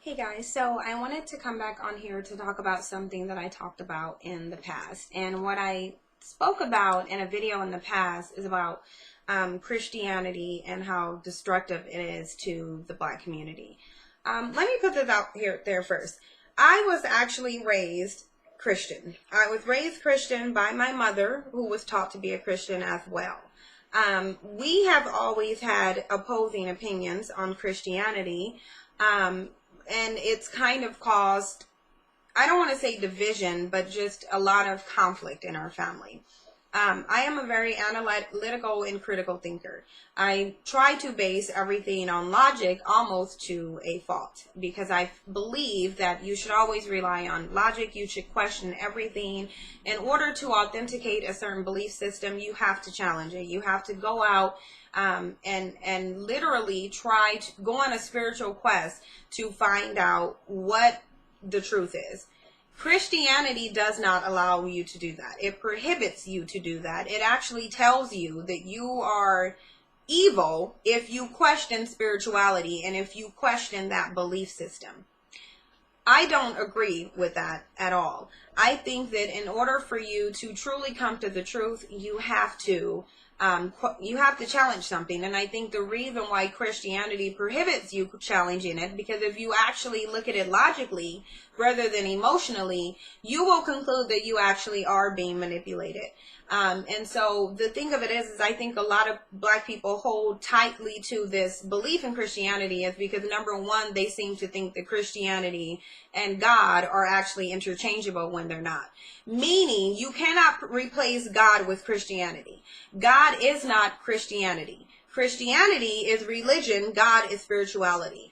Hey guys, so I wanted to come back on here to talk about something that I talked about in the past. And what I spoke about in a video in the past is about Christianity and how destructive it is to the Black community. Let me put this out there first. I was actually raised Christian. I was raised Christian by my mother, who was taught to be a Christian as well. We have always had opposing opinions on Christianity. And it's kind of caused, I don't want to say division, but just a lot of conflict in our family. I am a very analytical and critical thinker. I try to base everything on logic almost to a fault, because I believe that you should always rely on logic. You should question everything. In order to authenticate a certain belief system, you have to challenge it. You have to go out and literally try to go on a spiritual quest to find out what the truth is. Christianity does not allow you to do that. It prohibits you to do that. It actually tells you that you are evil if you question spirituality and if you question that belief system. I don't agree with that at all. I think that in order for you to truly come to the truth, you have to challenge something. And I think the reason why Christianity prohibits you challenging it, because if you actually look at it logically rather than emotionally, you will conclude that you actually are being manipulated. And so the thing of it is I think a lot of Black people hold tightly to this belief in Christianity is because, number one, they seem to think that Christianity and God are actually interchangeable when they're not. Meaning you cannot replace God with Christianity. God is not Christianity. Christianity is religion. God is spirituality.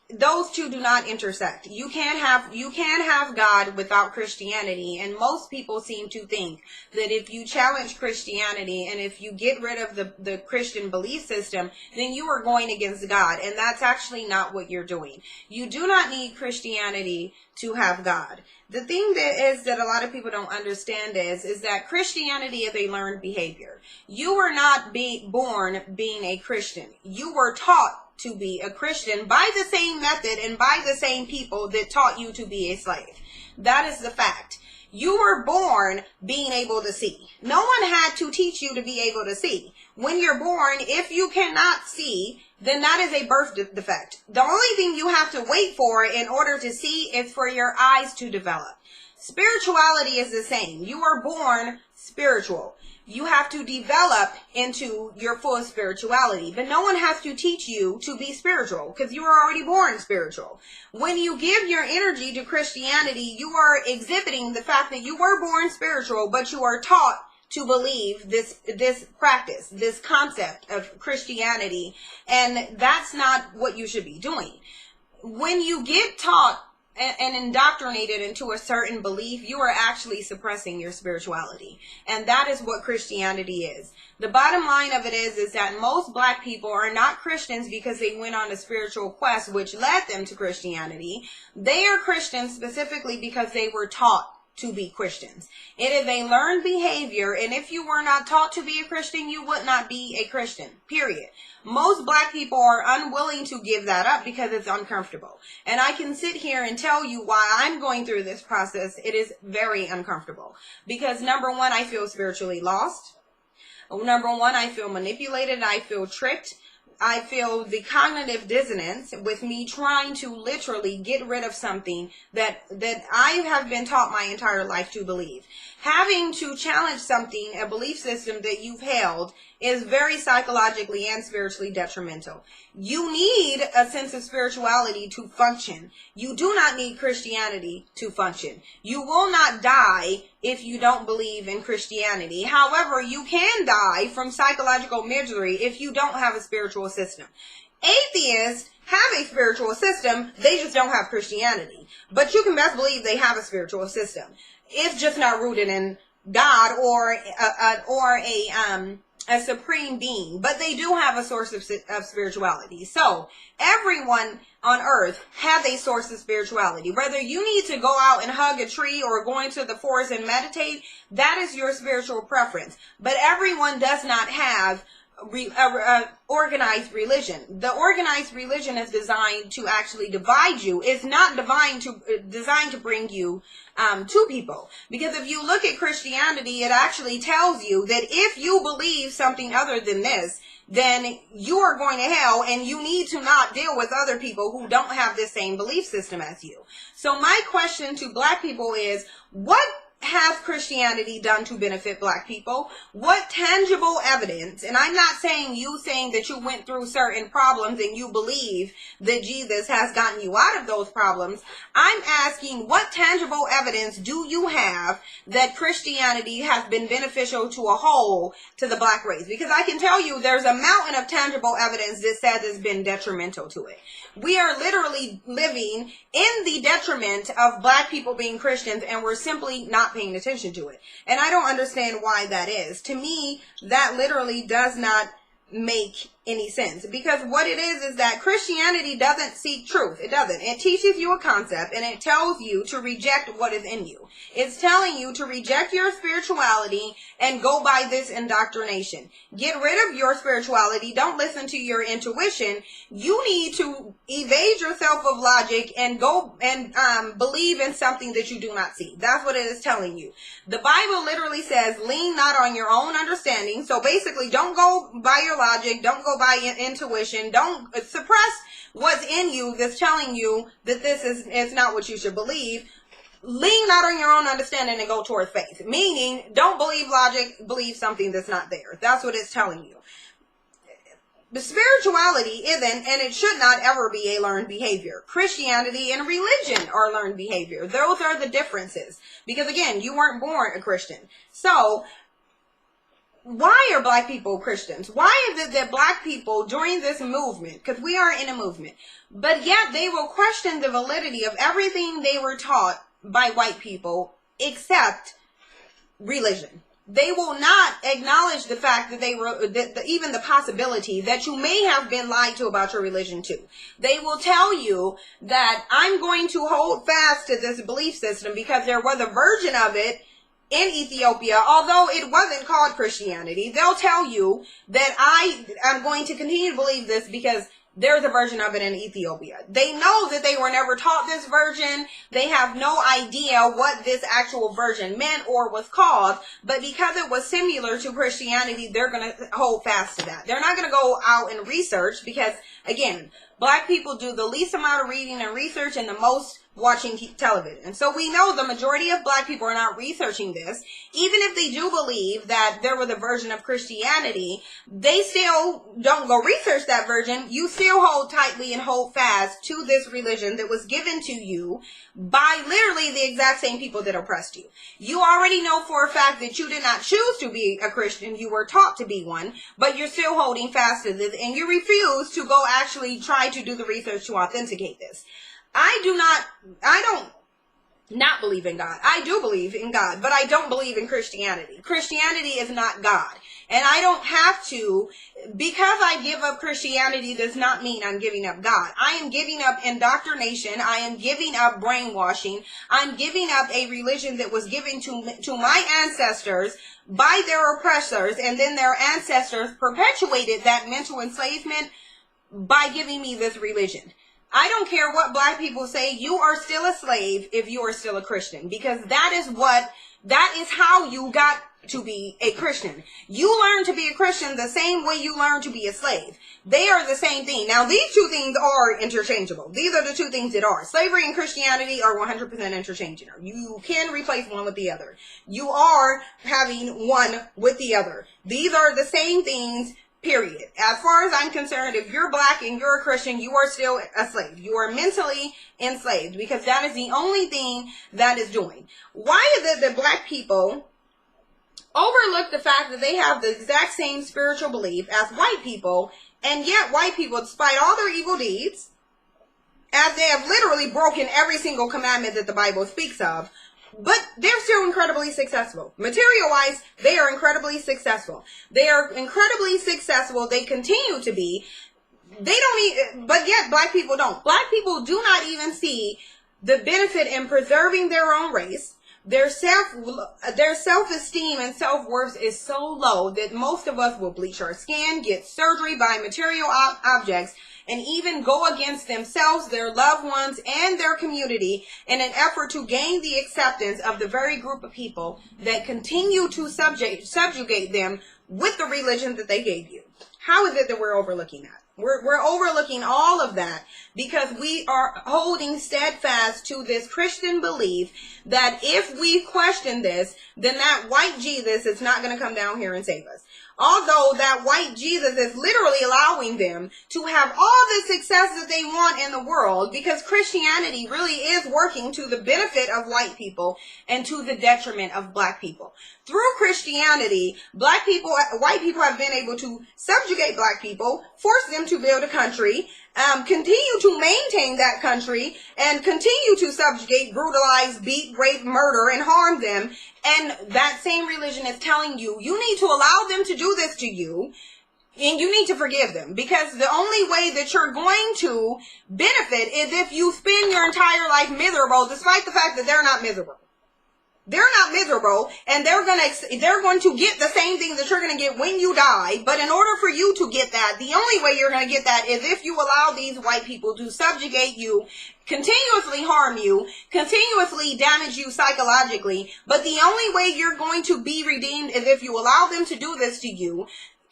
Those two do not intersect. You can't have God without Christianity, and most people seem to think that if you challenge Christianity and if you get rid of the Christian belief system, then you are going against God, and that's actually not what you're doing. You do not need Christianity to have God. The thing that a lot of people don't understand is that Christianity is a learned behavior. You were not born being a Christian. You were taught to be a Christian by the same method and by the same people that taught you to be a slave. That is the fact. You were born being able to see. No one had to teach you to be able to see. When you're born, if you cannot see, then that is a birth defect. The only thing you have to wait for in order to see is for your eyes to develop. Spirituality is the same. You are born spiritual. You have to develop into your full spirituality, but no one has to teach you to be spiritual because you are already born spiritual. When you give your energy to Christianity, you are exhibiting the fact that you were born spiritual, but you are taught to believe this practice, this concept of Christianity, and that's not what you should be doing. When you get taught and indoctrinated into a certain belief, you are actually suppressing your spirituality. And that is what Christianity is. The bottom line of it is that most Black people are not Christians because they went on a spiritual quest which led them to Christianity. They are Christians specifically because they were taught to be Christians. It is a learned behavior, and if you were not taught to be a Christian, you would not be a Christian, period. Most Black people are unwilling to give that up because it's uncomfortable. And I can sit here and tell you why I'm going through this process. It is very uncomfortable. Because number one, I feel spiritually lost. Number one, I feel manipulated. I feel tricked. I feel the cognitive dissonance with me trying to literally get rid of something that I have been taught my entire life to believe. Having to challenge something, a belief system that you've held, is very psychologically and spiritually detrimental. You need a sense of spirituality to function. You do not need Christianity to function. You will not die if you don't believe in Christianity. However, you can die from psychological misery if you don't have a spiritual system. Atheists have a spiritual system, they just don't have Christianity. But you can best believe they have a spiritual system. It's just not rooted in God or a supreme being, but they do have a source of spirituality. So everyone on earth has a source of spirituality. Whether you need to go out and hug a tree or go into the forest and meditate, that is your spiritual preference. But everyone does not have organized religion. The organized religion is designed to actually divide you. It's not designed to bring you to people. Because if you look at Christianity, it actually tells you that if you believe something other than this, then you are going to hell, and you need to not deal with other people who don't have the same belief system as you. So my question to black people is, what has Christianity done to benefit black people? What tangible evidence, and I'm not saying that you went through certain problems and you believe that Jesus has gotten you out of those problems. I'm asking, what tangible evidence do you have that Christianity has been beneficial to a whole to the black race? Because I can tell you there's a mountain of tangible evidence that says it's been detrimental to it. We are literally living in the detriment of black people being Christians, and we're simply not paying attention to it. And I don't understand why that is. To me, that literally does not make any sense, because what it is that Christianity doesn't seek truth. It doesn't. It teaches you a concept, and it tells you to reject what is in you. It's telling you to reject your spirituality and go by this indoctrination. Get rid of your spirituality. Don't listen to your intuition. You need to evade yourself of logic and go and believe in something that you do not see. That's what it is telling you. The Bible literally says, lean not on your own understanding. So basically, don't go by your logic. Don't go by intuition. Don't suppress what's in you that's telling you that this is not what you should believe. Lean not on your own understanding and go toward faith. Meaning, don't believe logic, believe something that's not there. That's what it's telling you. The spirituality isn't, and it should not ever be, a learned behavior. Christianity and religion are learned behavior. Those are the differences. Because again, you weren't born a Christian. So, why are black people Christians? Why is it that black people during this movement, because we are in a movement, but yet they will question the validity of everything they were taught by white people except religion? They will not acknowledge the fact that even the possibility that you may have been lied to about your religion too. They will tell you that I'm going to hold fast to this belief system because there was a version of it in Ethiopia, although it wasn't called Christianity. They'll tell you that I am going to continue to believe this because there's a version of it in Ethiopia. They know that they were never taught this version. They have no idea what this actual version meant or was called. But because it was similar to Christianity, they're going to hold fast to that. They're not going to go out and research because, again, black people do the least amount of reading and research and the most watching television. So we know the majority of black people are not researching this. Even if they do believe that there was a version of Christianity, they still don't go research that version. You still hold tightly and hold fast to this religion that was given to you by literally the exact same people that oppressed you. You already know for a fact that you did not choose to be a Christian. You were taught to be one, but you're still holding fast to this, and you refuse to go actually try to do the research to authenticate this. I don't not believe in God. I do believe in God, but I don't believe in Christianity. Christianity is not God. And I don't have to, because I give up Christianity does not mean I'm giving up God. I am giving up indoctrination. I am giving up brainwashing. I'm giving up a religion that was given to my ancestors by their oppressors, and then their ancestors perpetuated that mental enslavement by giving me this religion. I don't care what black people say, you are still a slave if you are still a Christian, because that is how you got to be a Christian. You learn to be a Christian the same way you learn to be a slave. They are the same thing. Now, these two things are interchangeable. These are the two things that are. Slavery and Christianity are 100% interchangeable. You can replace one with the other. You are having one with the other. These are the same things. Period. As far as I'm concerned, if you're black and you're a Christian, you are still a slave. You are mentally enslaved, because that is the only thing that is doing. Why is it that black people overlook the fact that they have the exact same spiritual belief as white people, and yet white people, despite all their evil deeds, as they have literally broken every single commandment that the Bible speaks of, but they're still incredibly successful. Material-wise, they are incredibly successful. They are incredibly successful. They continue to be. They don't but yet black people don't. Black people do not even see the benefit in preserving their own race, their self-esteem and self-worth is so low that most of us will bleach our skin, get surgery, buy material objects, and even go against themselves, their loved ones, and their community in an effort to gain the acceptance of the very group of people that continue to subjugate them with the religion that they gave you. How is it that we're overlooking that? We're overlooking all of that because we are holding steadfast to this Christian belief that if we question this, then that white Jesus is not going to come down here and save us. Although that white Jesus is literally allowing them to have all the success that they want in the world, because Christianity really is working to the benefit of white people and to the detriment of black people. Through Christianity, white people have been able to subjugate black people, force them to build a country, continue to maintain that country, and continue to subjugate, brutalize, beat, rape, murder, and harm them. And that same religion is telling you, you need to allow them to do this to you, and you need to forgive them. Because the only way that you're going to benefit is if you spend your entire life miserable, despite the fact that they're not miserable. They're not miserable, and they're going to get the same thing that you're going to get when you die. But in order for you to get that, the only way you're going to get that is if you allow these white people to subjugate you, continuously harm you, continuously damage you psychologically. But the only way you're going to be redeemed is if you allow them to do this to you,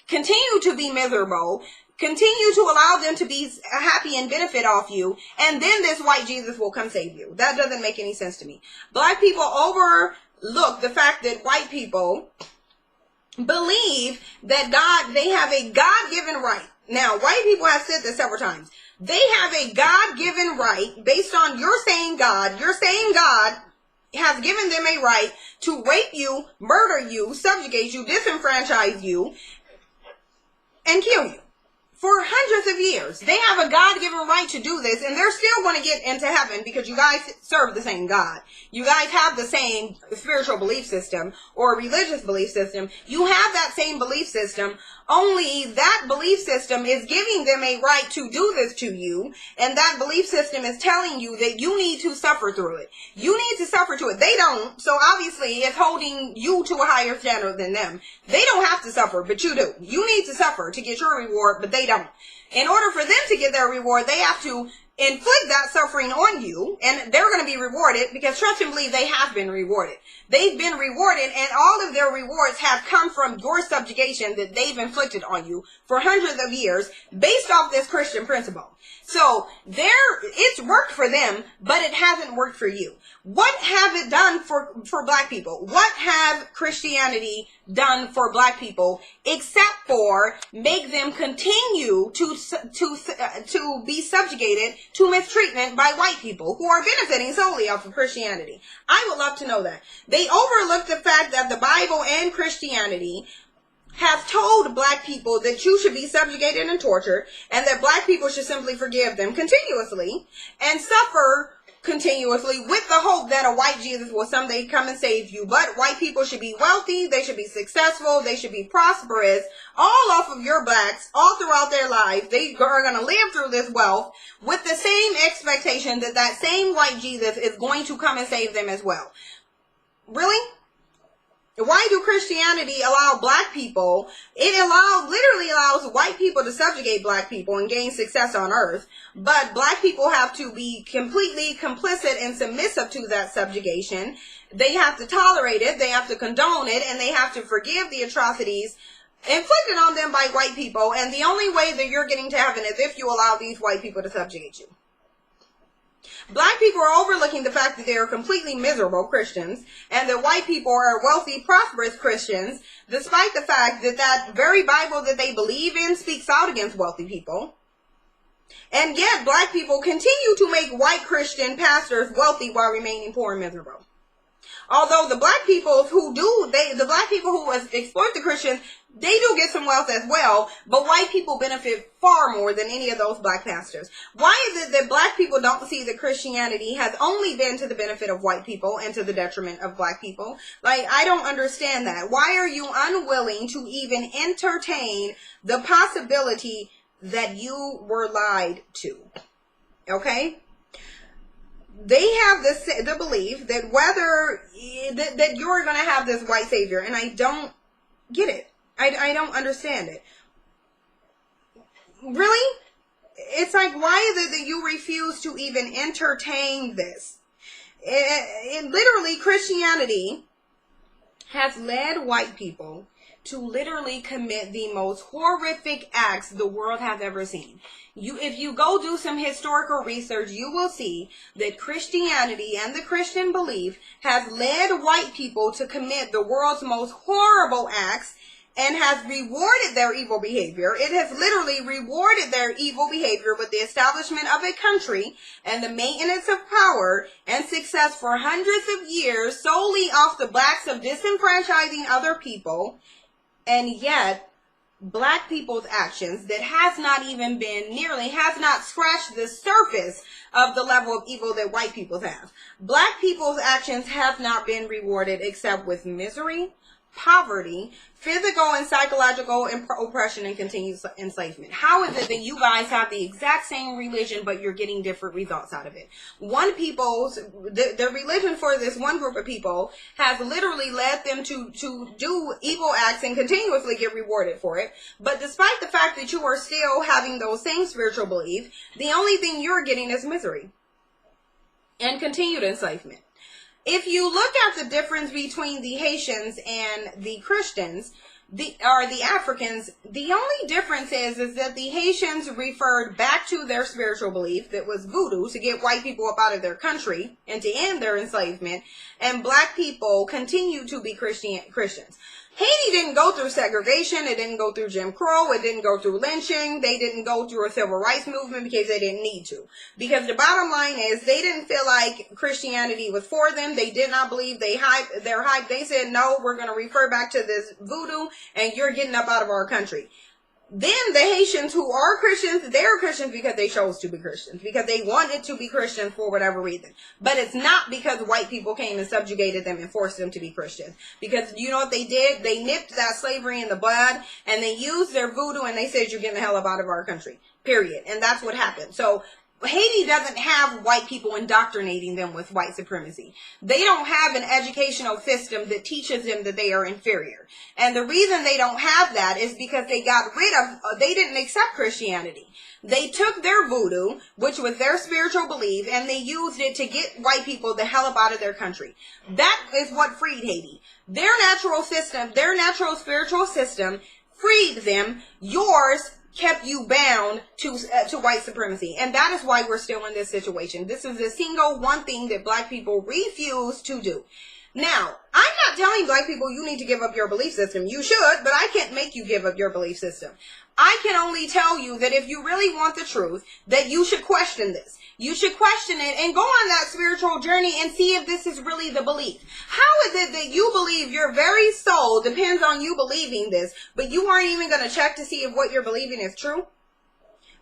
continue to be miserable, continue to allow them to be happy and benefit off you, and then this white Jesus will come save you. That doesn't make any sense to me. Black people overlook the fact that white people believe that they have a God-given right. Now, white people have said this several times. They have a God-given right based on you're saying God has given them a right to rape you, murder you, subjugate you, disenfranchise you, and kill you. For hundreds of years, they have a God-given right to do this, and they're still going to get into heaven because you guys serve the same God. You guys have the same spiritual belief system or religious belief system. You have that same belief system, only that belief system is giving them a right to do this to you, and that belief system is telling you that you need to suffer through it. You need to suffer through it. They don't, so obviously it's holding you to a higher standard than them. They don't have to suffer, but you do. You need to suffer to get your reward, but they don't. In order for them to get their reward, they have to inflict that suffering on you, and they're going to be rewarded because trust and believe they have been rewarded. They've been rewarded, and all of their rewards have come from your subjugation that they've inflicted on you for hundreds of years based off this Christian principle. So it's worked for them, but it hasn't worked for you. What have it done for black people? What have Christianity done for black people except for make them continue to be subjugated to mistreatment by white people who are benefiting solely off of Christianity? I would love to know that. They overlook the fact that the Bible and Christianity have told black people that you should be subjugated and tortured, and that black people should simply forgive them continuously and suffer continuously with the hope that a white Jesus will someday come and save you. But white people should be wealthy, they should be successful, they should be prosperous, all off of your backs, all throughout their lives. They are going to live through this wealth with the same expectation that that same white Jesus is going to come and save them as well. Really? Why do Christianity allow black people, literally allows white people to subjugate black people and gain success on earth, but black people have to be completely complicit and submissive to that subjugation. They have to tolerate it, they have to condone it, and they have to forgive the atrocities inflicted on them by white people, and the only way that you're getting to heaven is if you allow these white people to subjugate you. Black people are overlooking the fact that they are completely miserable Christians and that white people are wealthy, prosperous Christians, despite the fact that that very Bible that they believe in speaks out against wealthy people. And yet black people continue to make white Christian pastors wealthy while remaining poor and miserable. Although the black people who exploit the Christians, they do get some wealth as well, but white people benefit far more than any of those black pastors. Why is it that black people don't see that Christianity has only been to the benefit of white people and to the detriment of black people? Like, I don't understand that. Why are you unwilling to even entertain the possibility that you were lied to? Okay? they have the belief that whether that you're going to have this white savior, and I don't get it. I don't understand it. Really? It's like, why is it that you refuse to even entertain this? Literally, Christianity has led white people to literally commit the most horrific acts the world has ever seen. If you go do some historical research, you will see that Christianity and the Christian belief has led white people to commit the world's most horrible acts and has rewarded their evil behavior. It has literally rewarded their evil behavior with the establishment of a country and the maintenance of power and success for hundreds of years solely off the blacks of disenfranchising other people. And yet, black people's actions that has not scratched the surface of the level of evil that white people have. Black people's actions have not been rewarded except with misery, poverty, physical and psychological oppression, and continued enslavement. How is it that you guys have the exact same religion, but you're getting different results out of it? The religion for this one group of people has literally led them to do evil acts and continuously get rewarded for it. But despite the fact that you are still having those same spiritual beliefs, the only thing you're getting is misery and continued enslavement. If you look at the difference between the Haitians and the Christians, the Africans, the only difference is that the Haitians referred back to their spiritual belief that was voodoo to get white people up out of their country and to end their enslavement, and black people continue to be Christians. Haiti didn't go through segregation. It didn't go through Jim Crow. It didn't go through lynching. They didn't go through a civil rights movement because they didn't need to. Because the bottom line is they didn't feel like Christianity was for them. They did not believe their hype. They said, no, we're going to refer back to this voodoo and you're getting up out of our country. Then the Haitians who are Christians, they're Christians because they chose to be Christians, because they wanted to be Christians for whatever reason. But it's not because white people came and subjugated them and forced them to be Christians. Because you know what they did? They nipped that slavery in the bud and they used their voodoo and they said, you're getting the hell up out of our country. Period. And that's what happened. So Haiti doesn't have white people indoctrinating them with white supremacy. They don't have an educational system that teaches them that they are inferior. And the reason they don't have that is because they didn't accept Christianity. They took their voodoo, which was their spiritual belief, and they used it to get white people the hell up out of their country. That is what freed Haiti. Their natural spiritual system freed them. Yours kept you bound to white supremacy. And that is why we're still in this situation. This is the single one thing that black people refuse to do. Now, I'm not telling black people you need to give up your belief system. You should, but I can't make you give up your belief system. I can only tell you that if you really want the truth, that you should question this. You should question it and go on that spiritual journey and see if this is really the belief. How is it that you believe your very soul depends on you believing this, but you aren't even going to check to see if what you're believing is true?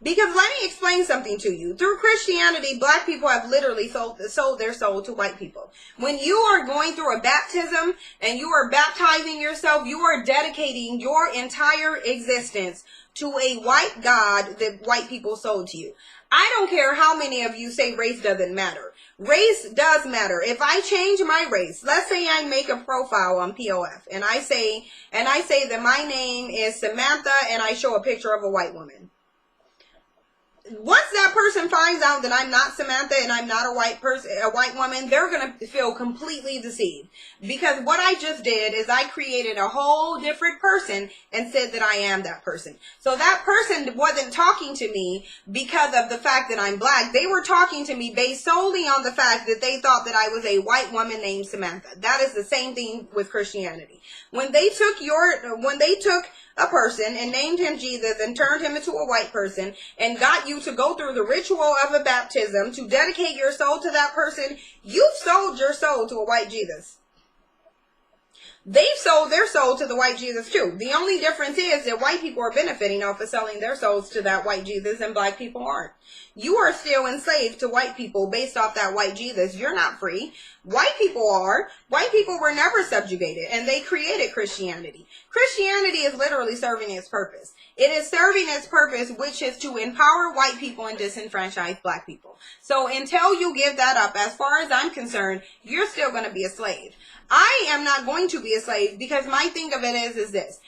Because let me explain something to you. Through Christianity, black people have literally sold their soul to white people. When you are going through a baptism and you are baptizing yourself, you are dedicating your entire existence to a white God that white people sold to you. I don't care how many of you say race doesn't matter. Race does matter. If I change my race, let's say I make a profile on POF and I say that my name is Samantha and I show a picture of a white woman. Once that person finds out that I'm not Samantha and I'm not a white woman, they're going to feel completely deceived. Because what I just did is I created a whole different person and said that I am that person. So that person wasn't talking to me because of the fact that I'm black. They were talking to me based solely on the fact that they thought that I was a white woman named Samantha. That is the same thing with Christianity. When they took a person and named him Jesus and turned him into a white person and got you to go through the ritual of a baptism to dedicate your soul to that person, you've sold your soul to a white Jesus. They've sold their soul to the white Jesus too. The only difference is that white people are benefiting off of selling their souls to that white Jesus and black people aren't. You are still enslaved to white people based off that white Jesus. You're not free. White people are. White people were never subjugated, and they created Christianity. Christianity is literally serving its purpose. It is serving its purpose, which is to empower white people and disenfranchise black people. So until you give that up, as far as I'm concerned, you're still going to be a slave. I am not going to be a slave, because my thing of it is this.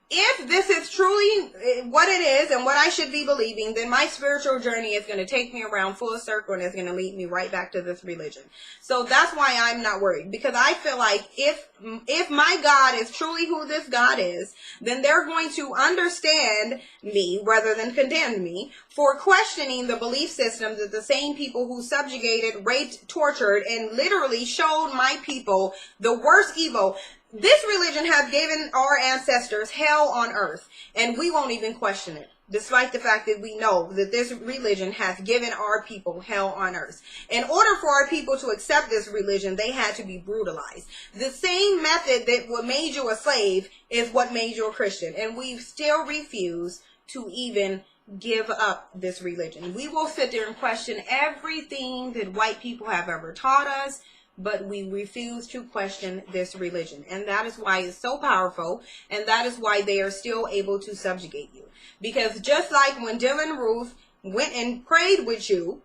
If this is truly what it is and what I should be believing, then my spiritual journey is going to take me around full circle and it's going to lead me right back to this religion. So that's why I'm not worried, because I feel like if my God is truly who this God is, then they're going to understand me rather than condemn me for questioning the belief systems of the same people who subjugated, raped, tortured, and literally showed my people the worst evil. This religion has given our ancestors hell on earth, and we won't even question it, despite the fact that we know that this religion has given our people hell on earth. In order for our people to accept this religion, they had to be brutalized. The same method that what made you a slave is what made you a Christian, and we still refuse to even give up this religion. We will sit there and question everything that white people have ever taught us, but we refuse to question this religion. And that is why it's so powerful, and that is why they are still able to subjugate you. Because just like when Dylann Roof went and prayed with you,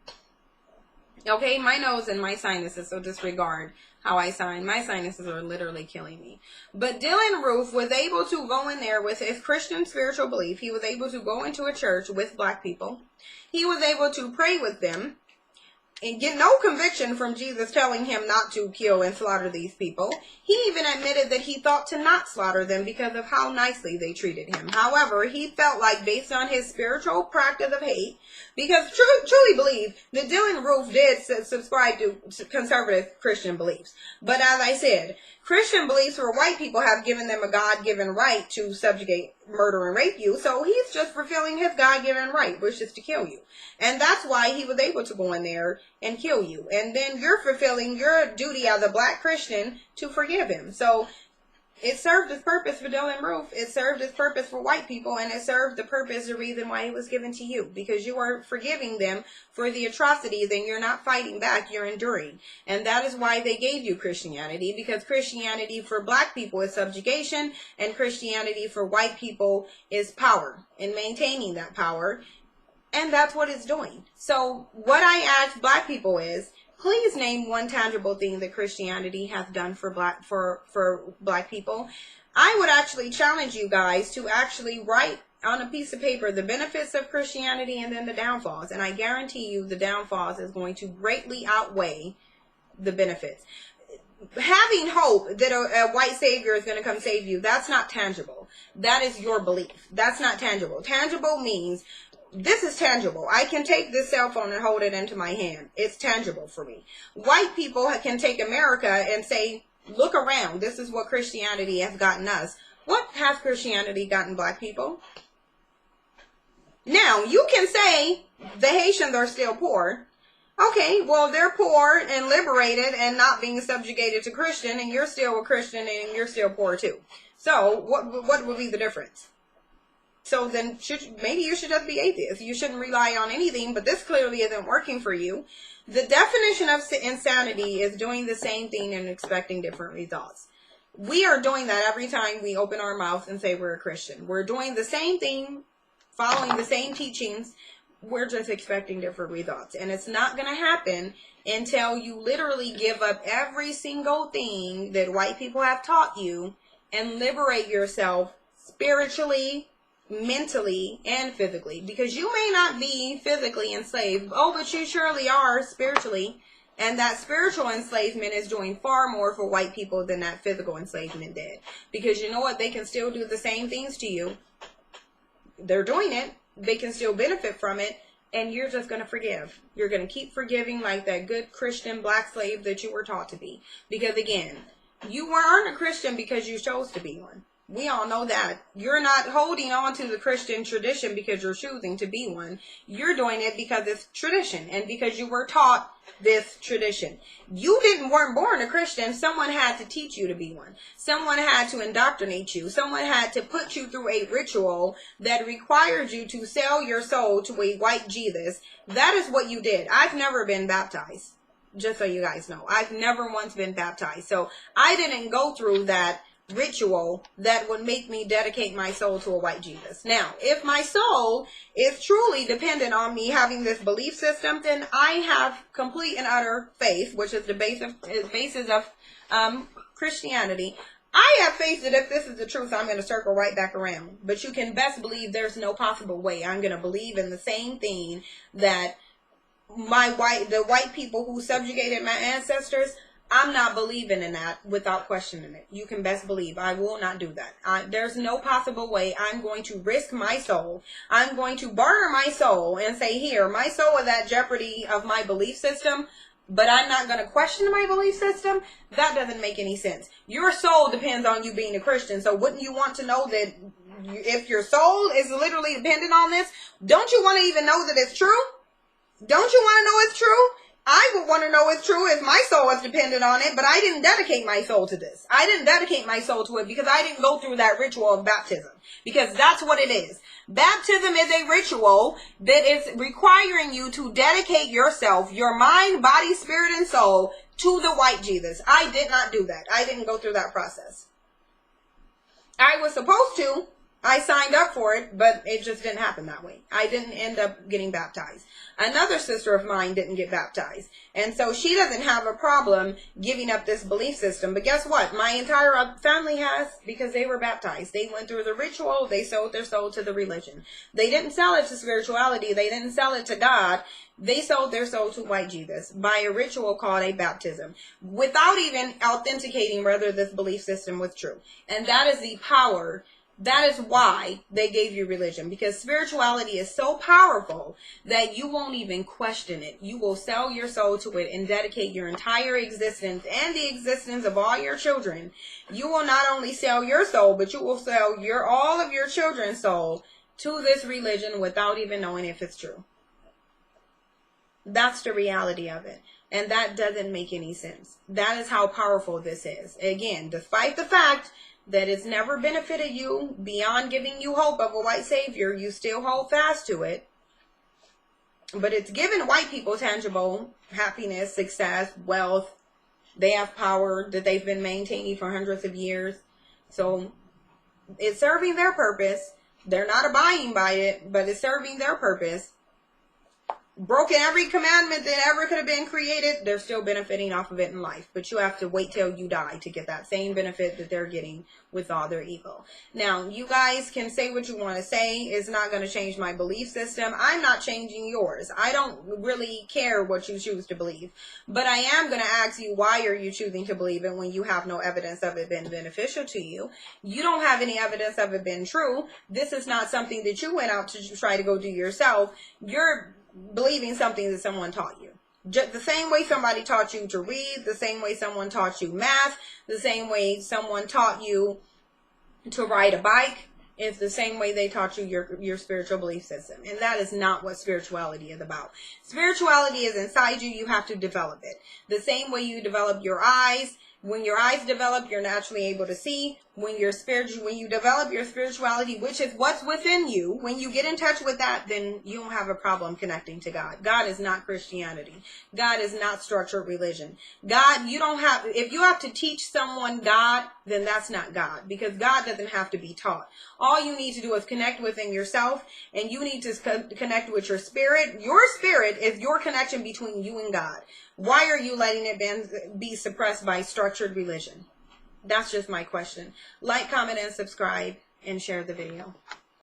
okay, my nose and my sinuses, so disregard how I sign. My sinuses are literally killing me. But Dylann Roof was able to go in there with his Christian spiritual belief. He was able to go into a church with black people. He was able to pray with them and get no conviction from Jesus telling him not to kill and slaughter these people. He even admitted that he thought to not slaughter them because of how nicely they treated him. However, he felt like, based on his spiritual practice of hate, because truly believe that Dylann Roof did subscribe to conservative Christian beliefs. But as I said, Christian beliefs for white people have given them a God-given right to subjugate, murder, and rape you. So he's just fulfilling his God-given right, which is to kill you. And that's why he was able to go in there and kill you. And then you're fulfilling your duty as a black Christian to forgive him. So it served its purpose for Dylann Roof. It served its purpose for white people, and it served the purpose, the reason why it was given to you. Because you are forgiving them for the atrocities, and you're not fighting back, you're enduring. And that is why they gave you Christianity, because Christianity for black people is subjugation, and Christianity for white people is power, and maintaining that power. And that's what it's doing. So what I ask black people is, please name one tangible thing that Christianity has done for black people. I would actually challenge you guys to actually write on a piece of paper the benefits of Christianity and then the downfalls. And I guarantee you the downfalls is going to greatly outweigh the benefits. Having hope that a white savior is going to come save you, that's not tangible. That is your belief. That's not tangible. Tangible means, this is tangible. I can take this cell phone and hold it into my hand. It's tangible for me. White people can take America and say, look around. This is what Christianity has gotten us. What has Christianity gotten black people? Now, you can say the Haitians are still poor. Okay, well, they're poor and liberated and not being subjugated to Christian, and you're still a Christian and you're still poor too. So what would be the difference? So then maybe you should just be atheist. You shouldn't rely on anything, but this clearly isn't working for you. The definition of insanity is doing the same thing and expecting different results. We are doing that every time we open our mouth and say we're a Christian. We're doing the same thing, following the same teachings. We're just expecting different results. And it's not going to happen until you literally give up every single thing that white people have taught you and liberate yourself spiritually, mentally, and physically. Because you may not be physically enslaved, but you surely are spiritually. And that spiritual enslavement is doing far more for white people than that physical enslavement did. Because you know what? They can still do the same things to you. They're doing it. They can still benefit from it. And you're just going to forgive. You're going to keep forgiving like that good Christian black slave that you were taught to be. Because again, you weren't a Christian because you chose to be one. We all know that. You're not holding on to the Christian tradition because you're choosing to be one. You're doing it because it's tradition and because you were taught this tradition. You weren't born a Christian. Someone had to teach you to be one. Someone had to indoctrinate you. Someone had to put you through a ritual that required you to sell your soul to a white Jesus. That is what you did. I've never been baptized. Just so you guys know. I've never once been baptized. So I didn't go through that ritual that would make me dedicate my soul to a white Jesus. Now, if my soul is truly dependent on me having this belief system, then I have complete and utter faith, which is the basis of Christianity. I have faith that if this is the truth, I'm going to circle right back around. But you can best believe there's no possible way I'm going to believe in the same thing that the white people who subjugated my ancestors. I'm not believing in that without questioning it. You can best believe I will not do that. There's no possible way I'm going to risk my soul. I'm going to barter my soul and say, here, my soul is at jeopardy of my belief system, but I'm not going to question my belief system. That doesn't make any sense. Your soul depends on you being a Christian. So wouldn't you want to know that if your soul is literally dependent on this, don't you want to even know that it's true? Don't you want to know it's true? I would want to know it's true if my soul was dependent on it, but I didn't dedicate my soul to this. I didn't dedicate my soul to it because I didn't go through that ritual of baptism. Because that's what it is. Baptism is a ritual that is requiring you to dedicate yourself, your mind, body, spirit, and soul to the white Jesus. I did not do that. I didn't go through that process. I was supposed to. I signed up for it, but it just didn't happen that way. I didn't end up getting baptized. Another sister of mine didn't get baptized. And so she doesn't have a problem giving up this belief system. But guess what? My entire family has, because they were baptized. They went through the ritual. They sold their soul to the religion. They didn't sell it to spirituality. They didn't sell it to God. They sold their soul to white Jesus by a ritual called a baptism, without even authenticating whether this belief system was true. And that is the power. That is why they gave you religion, because spirituality is so powerful that you won't even question it. You will sell your soul to it and dedicate your entire existence and the existence of all your children. You will not only sell your soul, but you will sell all of your children's soul to this religion without even knowing if it's true. That's the reality of it. And that doesn't make any sense. That is how powerful this is. Again, despite the fact that it's never benefited you beyond giving you hope of a white savior, you still hold fast to it. But it's given white people tangible happiness, success, wealth. They have power that they've been maintaining for hundreds of years. So it's serving their purpose. They're not abiding by it, but it's serving their purpose. Broken every commandment that ever could have been created, they're still benefiting off of it in life. But you have to wait till you die to get that same benefit that they're getting with all their evil. Now, you guys can say what you want to say. It's not going to change my belief system. I'm not changing yours. I don't really care what you choose to believe. But I am going to ask you, why are you choosing to believe it when you have no evidence of it being beneficial to you? You don't have any evidence of it being true. This is not something that you went out to try to go do yourself. You're believing something that someone taught you. Just the same way somebody taught you to read, the same way someone taught you math, the same way someone taught you to ride a bike, is the same way they taught you your spiritual belief system. And that is not what spirituality is about. Spirituality is inside you. You have to develop it. The same way you develop your eyes. When your eyes develop, you're naturally able to see. When you develop your spirituality, which is what's within you, when you get in touch with that, then you don't have a problem connecting to God. God is not Christianity. God is not structured religion. God, if you have to teach someone God, then that's not God, because God doesn't have to be taught. All you need to do is connect within yourself, and you need to connect with your spirit. Your spirit is your connection between you and God. Why are you letting it be suppressed by structured religion? That's just my question. Like, comment, and subscribe, and share the video.